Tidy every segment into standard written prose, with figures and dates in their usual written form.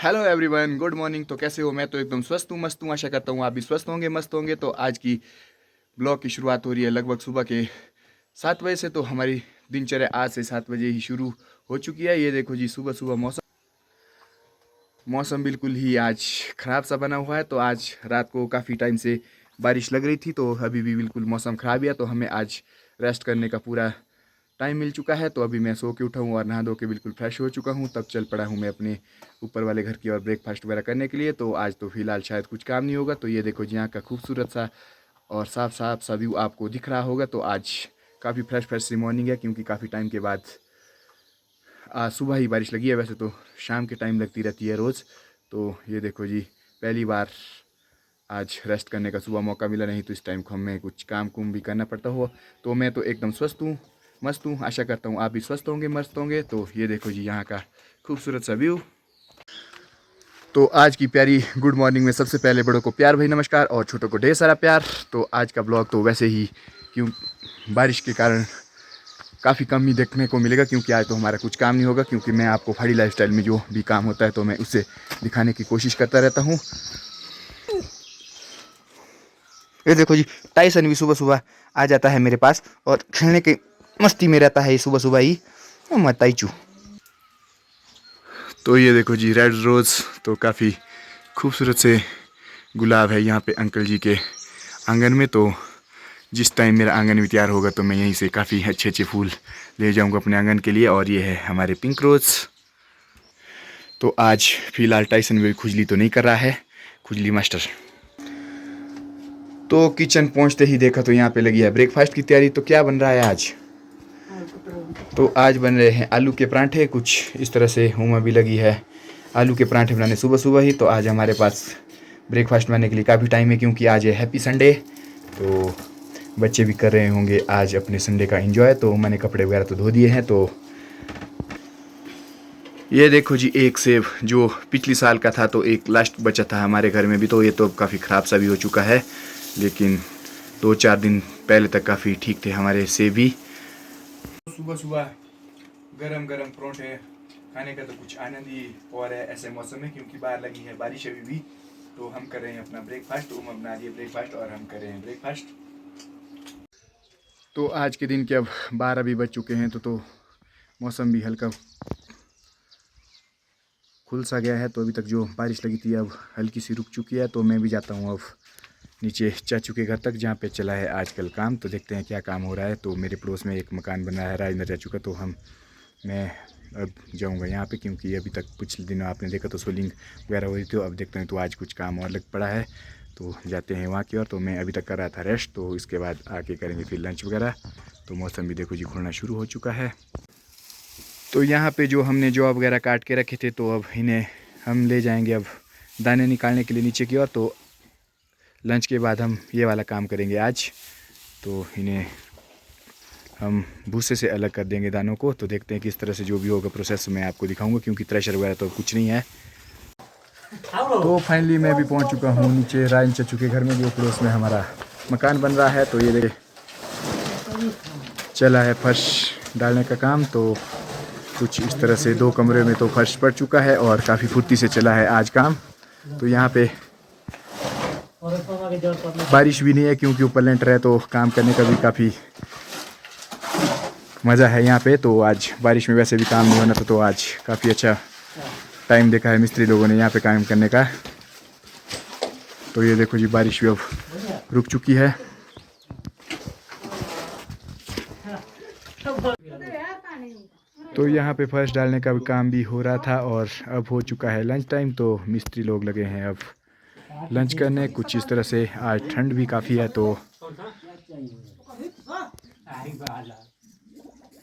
Hello everyone, good morning. तो कैसे हो? मैं तो एकदम स्वस्थ हूँ, मस्त हूँ। आशा करता हूँ आप भी स्वस्थ होंगे, मस्त होंगे। तो आज की ब्लॉग की शुरुआत हो रही है लगभग सुबह के 7 बजे से। तो हमारी दिनचर्या आज से 7 बजे ही शुरू हो चुकी है। ये देखो जी, सुबह सुबह मौसम बिल्कुल ही आज ख़राब सा बना हुआ है। तो आज रात को काफ़ी टाइम से बारिश लग रही थी, तो अभी भी बिल्कुल मौसम ख़राब ही है। तो हमें आज रेस्ट करने का पूरा टाइम मिल चुका है। तो अभी मैं सो के उठा हूँ और नहा धो के बिल्कुल फ्रेश हो चुका हूँ। तब चल पड़ा हूँ मैं अपने ऊपर वाले घर की और ब्रेकफास्ट वगैरह करने के लिए। तो आज तो फ़िलहाल शायद कुछ काम नहीं होगा। तो ये देखो जी, यहाँ का खूबसूरत सा और साफ साफ सा व्यू आपको दिख रहा होगा। तो आज काफ़ी फ्रेश फ्रेश सी मॉर्निंग है, क्योंकि काफ़ी टाइम के बाद आज सुबह ही बारिश लगी है। वैसे तो शाम के टाइम लगती रहती है रोज़। तो ये देखो जी, पहली बार आज रेस्ट करने का सुबह मौका मिला। नहीं तो इस टाइम को हमें कुछ काम कुम भी करना पड़ता हो। तो मैं तो एकदम स्वस्थ हूँ, मस्त हूँ। आशा करता हूँ आप भी स्वस्थ होंगे, मस्त होंगे। तो ये देखो जी, यहाँ का खूबसूरत सा व्यू। तो आज की प्यारी गुड मॉर्निंग में सबसे पहले बड़ों को प्यार भरी नमस्कार और छोटों को ढेर सारा प्यार। तो आज का ब्लॉग तो वैसे ही क्यों बारिश के कारण काफ़ी कम ही देखने को मिलेगा, क्योंकि आज तो हमारा कुछ काम नहीं होगा। क्योंकि मैं आपको पहाड़ी लाइफस्टाइल में जो भी काम होता है तो मैं उसे दिखाने की कोशिश करता रहता हूँ। ये देखो जी, टाइसन भी सुबह सुबह आ जाता है मेरे पास और खेलने की मस्ती में रहता है ये सुबह सुबह ही। मत आईचू। तो ये देखो जी, रेड रोज़ तो काफ़ी खूबसूरत से गुलाब है यहाँ पे अंकल जी के आंगन में। तो जिस टाइम मेरा आंगन भी तैयार होगा तो मैं यहीं से काफ़ी अच्छे अच्छे फूल ले जाऊंगा अपने आंगन के लिए। और ये है हमारे पिंक रोज़। तो आज फ़िलहाल टाइसन भी खुजली तो नहीं कर रहा है, खुजली मास्टर। तो किचन पहुंचते ही देखा तो यहाँ पे लगी है ब्रेकफास्ट की तैयारी। तो क्या बन रहा है आज? तो आज बन रहे हैं आलू के परांठे। कुछ इस तरह से उमा भी लगी है आलू के परांठे बनाने सुबह सुबह ही। तो आज हमारे पास ब्रेकफास्ट बनाने के लिए काफ़ी टाइम है, क्योंकि आज है हैप्पी संडे। तो बच्चे भी कर रहे होंगे आज अपने संडे का एंजॉय। तो मैंने कपड़े वगैरह तो धो दिए हैं। तो ये देखो जी, एक सेब जो पिछली साल का था, तो एक लास्ट बचा था हमारे घर में भी। तो ये तो काफ़ी ख़राब सा भी हो चुका है, लेकिन 2-4 दिन पहले तक काफ़ी ठीक थे हमारे सेब भी। सुबह सुबह गरम गरम परोंठे खाने का तो कुछ आनंद ही और है ऐसे मौसम में, क्योंकि बाहर लगी है बारिश अभी भी। तो हम कर रहे हैं अपना ब्रेकफास्ट। उम बना रही है ब्रेकफास्ट और हम कर रहे हैं ब्रेकफास्ट। तो आज के दिन के अब 12 भी बज चुके हैं। तो मौसम भी हल्का खुल सा गया है। तो अभी तक जो बारिश लगी थी अब हल्की सी रुक चुकी है। तो मैं भी जाता हूँ अब नीचे चाचू के घर तक, जहाँ पे चला है आजकल काम। तो देखते हैं क्या काम हो रहा है। तो मेरे पड़ोस में एक मकान बन रहा है राजेंद्र चाचू का। तो मैं अब जाऊंगा यहाँ पे, क्योंकि अभी तक पिछले दिनों आपने देखा तो सोलिंग वगैरह हो रही थी। अब देखते हैं तो आज कुछ काम और लग पड़ा है, तो जाते हैं वहाँ की ओर। तो मैं अभी तक कर रहा था रेस्ट, तो इसके बाद आके करेंगे फिर लंच वगैरह। तो मौसम भी देखो जी खुलना शुरू हो चुका है। तो यहाँ पे जो हमने जॉब वगैरह काट के रखे थे, तो अब इन्हें हम ले जाएंगे अब दाने निकालने के लिए नीचे की ओर। तो लंच के बाद हम ये वाला काम करेंगे आज। तो इन्हें हम भूसे से अलग कर देंगे दानों को। तो देखते हैं किस तरह से जो भी होगा प्रोसेस मैं आपको दिखाऊंगा, क्योंकि थ्रेशर वगैरह तो कुछ नहीं है। तो फाइनली मैं भी पहुंच चुका हूं नीचे रायन चाचू के घर में, जो पड़ोस में हमारा मकान बन रहा है। तो ये देखिए, चला है फर्श डालने का काम। तो कुछ इस तरह से 2 कमरे में तो फर्श पड़ चुका है और काफ़ी फुर्ती से चला है आज काम। तो यहाँ पे बारिश भी नहीं है, क्योंकि ऊपर लेंटर है। तो काम करने का भी काफ़ी मज़ा है यहाँ पे। तो आज बारिश में वैसे भी काम नहीं होना था, तो आज काफ़ी अच्छा टाइम देखा है मिस्त्री लोगों ने यहाँ पे काम करने का। तो ये देखो जी, बारिश भी अब रुक चुकी है। तो यहाँ पे फर्श डालने का काम भी हो रहा था और अब हो चुका है लंच टाइम। तो मिस्त्री लोग लगे हैं अब लंच करने। कुछ इस तरह से आज ठंड भी काफ़ी है, तो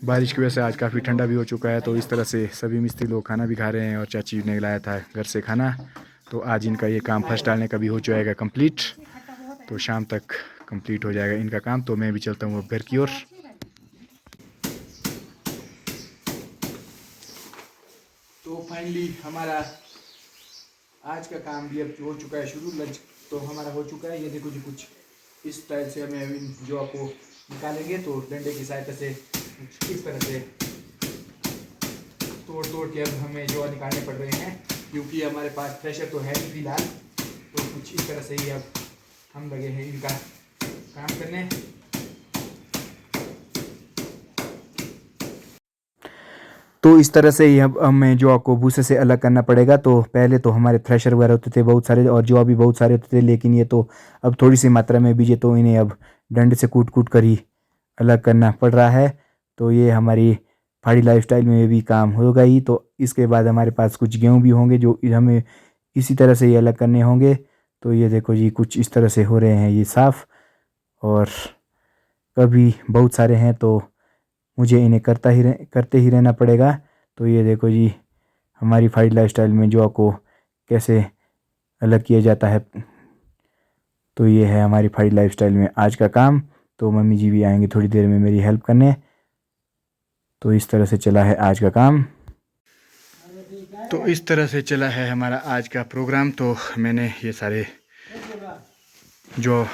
बारिश की वजह से आज काफ़ी ठंडा भी हो चुका है। तो इस तरह से सभी मिस्त्री लोग खाना भी खा रहे हैं और चाची ने लाया था घर से खाना। तो आज इनका ये काम फर्श डालने का भी हो जाएगा कंप्लीट। तो शाम तक कंप्लीट हो जाएगा इनका काम। तो मैं भी चलता हूँ अब घर की ओर। तो फाइनली हमारा आज का काम भी अब हो चुका है शुरू। लंच तो हमारा हो चुका है। ये देखो जी, कुछ इस टाइप से हमें इन जो आपको निकालेंगे। तो डंडे की सहायता से इस तरह से तोड़ तोड़ के अब हमें जो निकालने पड़ रहे हैं। क्योंकि हमारे पास थ्रेशर तो है नहीं फिलहाल, तो कुछ इस तरह से ही अब हम लगे हैं इनका काम करने। तो इस तरह से ही अब हमें जौ को भूसे से अलग करना पड़ेगा। तो पहले तो हमारे थ्रेशर वगैरह होते थे बहुत सारे और जौ भी बहुत सारे होते थे, लेकिन ये तो अब थोड़ी सी मात्रा में बीजे, तो इन्हें अब डंडे से कूट कूट कर ही अलग करना पड़ रहा है। तो ये हमारी पहाड़ी लाइफस्टाइल में भी काम होगा ही। तो इसके बाद हमारे पास कुछ गेहूँ भी होंगे जो हमें इसी तरह से ही अलग करने होंगे। तो ये देखो जी, कुछ इस तरह से हो रहे हैं ये साफ़, और कभी बहुत सारे हैं तो मुझे इन्हें करते ही रहना पड़ेगा। तो ये देखो जी, हमारी पहाड़ी लाइफस्टाइल में जौ को कैसे अलग किया जाता है। तो ये है हमारी पहाड़ी लाइफस्टाइल में आज का काम। तो मम्मी जी भी आएंगे थोड़ी देर में मेरी हेल्प करने। तो इस तरह से चला है आज का काम। तो इस तरह से चला है हमारा आज का प्रोग्राम। तो मैंने ये सारे जो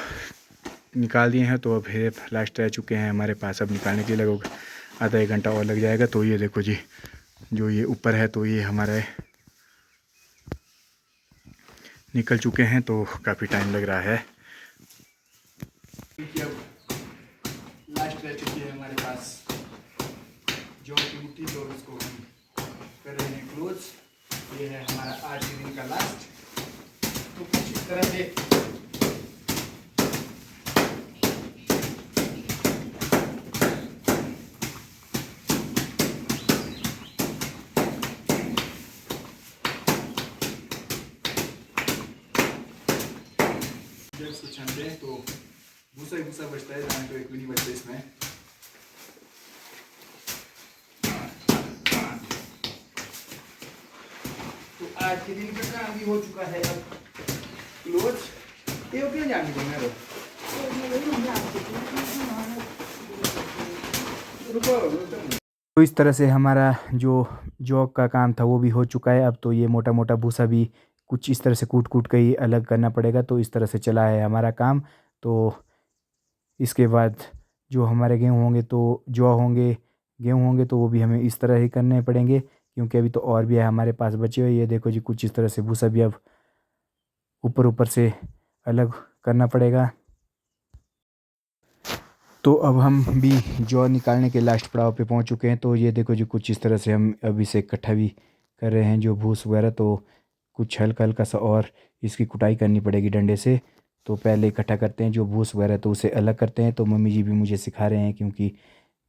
निकाल दिए हैं, तो अब है लास्ट रह चुके हैं हमारे पास। अब निकालने के लिए लगभग आधा एक घंटा और लग जाएगा। तो ये देखो जी, जो ये ऊपर है तो ये हमारे निकल चुके हैं, तो काफ़ी टाइम लग रहा है। अब लास्ट रह चुकी है हमारे पास जौ की मुट्ठी, तो इसको हम कर रहे हैं क्लोज। ये है हमारा आज के दिन का लास्ट। तो कुछ इस तरह से जब इसको छानते हैं तो भूसा ही भूसा बचता है, दाने तो एक भी नहीं बचते इसमें। तो आज के दिन का काम भी हो चुका है अब क्लोज। ये क्यों जाने दो मेरे तो इस तरह से हमारा जो जॉब का काम था वो भी हो चुका है। अब तो ये मोटा मोटा भूसा भी कुछ इस तरह से कूट कूट कर ही अलग करना पड़ेगा। तो इस तरह से चला है हमारा काम। तो इसके बाद जो हमारे गेहूँ होंगे तो जौ होंगे, गेहूँ होंगे तो वो भी हमें इस तरह ही करने पड़ेंगे, क्योंकि अभी तो और भी है हमारे पास बचे हुए। ये देखो जी, कुछ इस तरह से भूसा भी अब ऊपर ऊपर से अलग करना पड़ेगा। तो अब हम भी जौ निकालने के लास्ट पड़ाव पे पहुंच चुके हैं। तो ये देखो जी, कुछ इस तरह से हम अभी से इकट्ठा भी कर रहे हैं जो भूस वगैरह। तो कुछ हल्का हल्का सा और इसकी कुटाई करनी पड़ेगी डंडे से। तो पहले इकट्ठा करते हैं जो भूस वगैरह, तो उसे अलग करते हैं। तो मम्मी जी भी मुझे सिखा रहे हैं, क्योंकि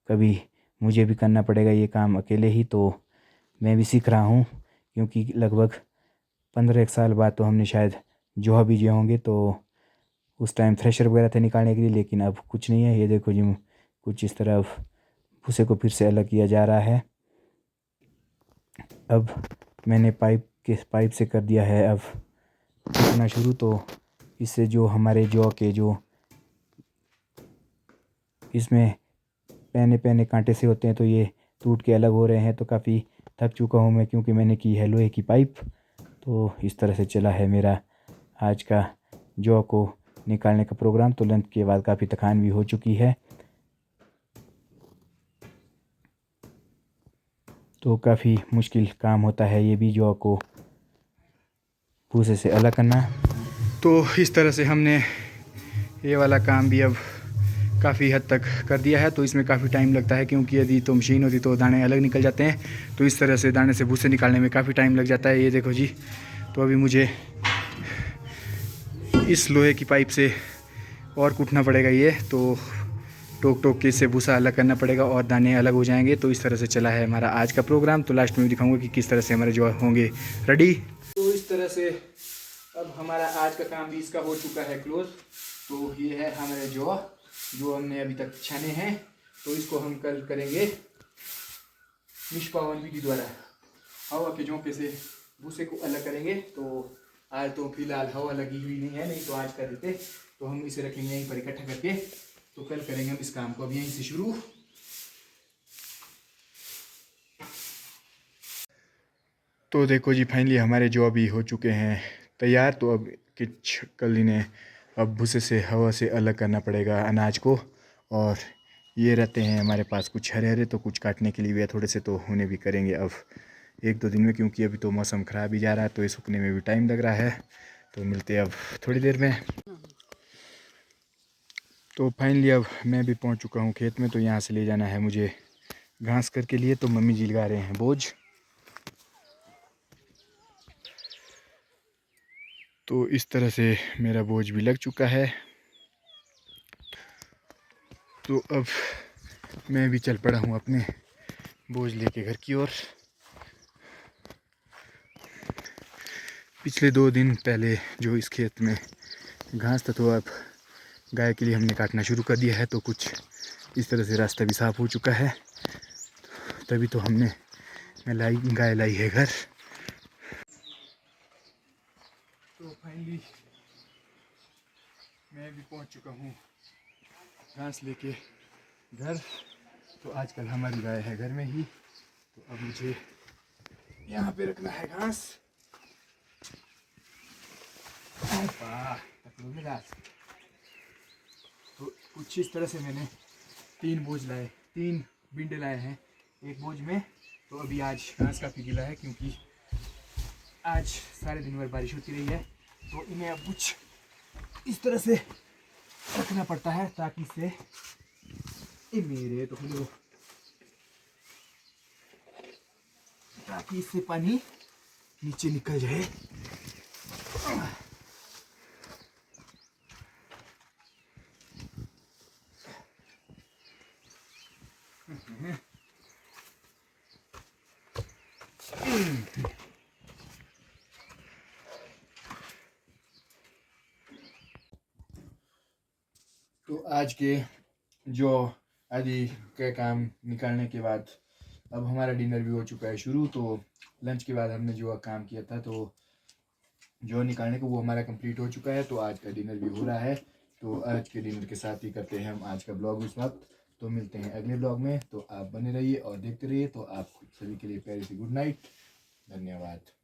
कभी मुझे भी करना पड़ेगा ये काम अकेले ही। तो मैं भी सीख रहा हूँ, क्योंकि लगभग 15 एक साल बाद तो हमने शायद जौ बीजे होंगे। तो उस टाइम थ्रेशर वगैरह थे निकालने के लिए, लेकिन अब कुछ नहीं है। ये देखो जी, कुछ इस तरह भूसे को फिर से अलग किया जा रहा है। अब मैंने पाइप से कर दिया है अब टूटना शुरू। तो इससे जो हमारे जौ के जो इसमें पहने पहने कांटे से होते हैं, तो ये टूट के अलग हो रहे हैं। तो काफ़ी थक चुका हूँ मैं, क्योंकि मैंने की है लोहे की पाइप। तो इस तरह से चला है मेरा आज का जौ को निकालने का प्रोग्राम। तो लंच के बाद काफ़ी थकान भी हो चुकी है। तो काफ़ी मुश्किल काम होता है ये भी, जौ को भूसे से अलग करना। तो इस तरह से हमने ये वाला काम भी अब काफ़ी हद तक कर दिया है। तो इसमें काफ़ी टाइम लगता है, क्योंकि यदि तो मशीन होती तो दाने अलग निकल जाते हैं। तो इस तरह से दाने से भूसे निकालने में काफ़ी टाइम लग जाता है। ये देखो जी, तो अभी मुझे इस लोहे की पाइप से और कूटना पड़ेगा ये। तो टोक टोक के इससे भूसा अलग करना पड़ेगा और दाने अलग हो जाएंगे। तो इस तरह से चला है हमारा आज का प्रोग्राम। तो लास्ट में भी दिखाऊंगा कि किस तरह से हमारे जो होंगे रेडी। तो इस तरह से अब हमारा आज का काम भी इसका हो चुका है क्लोज। तो ये है हमारे जो हमने अभी तक छाने हैं। तो इसको हम कल करेंगे निष्पावन विधि द्वारा हवा के झोंके से भूसे को अलग करेंगे। तो आज तो फिलहाल हवा लगी हुई नहीं है, नहीं तो आज कर देते। तो हम इसे रखेंगे यहीं पर इकट्ठा करके। तो कल करेंगे हम इस काम को अब यहीं से शुरू। तो देखो जी, फाइनली हमारे जो अभी हो चुके हैं तैयार। तो अब कुछ कल इन्हें अब भूसे से हवा से अलग करना पड़ेगा अनाज को। और ये रहते हैं हमारे पास कुछ हरे हरे, तो कुछ काटने के लिए भी है थोड़े से, तो उन्हें भी करेंगे अब 1-2 दिन में, क्योंकि अभी तो मौसम ख़राब ही जा रहा है तो ये सूखने में भी टाइम लग रहा है। तो मिलते हैं अब थोड़ी देर में। तो फाइनली अब मैं भी पहुंच चुका हूं खेत में। तो यहाँ से ले जाना है मुझे घास कर के लिए। तो मम्मी जी लगा रहे हैं बोझ। तो इस तरह से मेरा बोझ भी लग चुका है। तो अब मैं भी चल पड़ा हूँ अपने बोझ लेके घर की ओर। पिछले 2 दिन पहले जो इस खेत में घास था, तो अब गाय के लिए हमने काटना शुरू कर दिया है। तो कुछ इस तरह से रास्ता भी साफ़ हो चुका है। तभी तो मैं गाय लाई है घर। तो फाइनली मैं भी पहुंच चुका हूँ घास लेके घर। तो आजकल हमारी गाय है घर में ही। तो अब मुझे यहाँ पे रखना है घास। तो कुछ इस तरह से मैंने 3 बिंडे लाए हैं एक बोझ में। तो अभी आज घास काफ़ी गीला है, क्योंकि आज सारे दिन भर बारिश होती रही है। तो इन्हें अब कुछ इस तरह से रखना पड़ता है, ताकि से मेरे तो ताकि इससे पानी नीचे निकल जाए। तो आज के जो आदि के काम निकालने के बाद अब हमारा डिनर भी हो चुका है शुरू। तो लंच के बाद हमने जो काम किया था, तो जो निकालने को, वो हमारा कंप्लीट हो चुका है। तो आज का डिनर भी हो रहा है। तो आज के डिनर के साथ ही करते हैं हम आज का ब्लॉग भी समाप्त। तो मिलते हैं अगले ब्लॉग में। तो आप बने रहिए और देखते रहिए। तो आप सभी के लिए प्यारी सी गुड नाइट। धन्यवाद।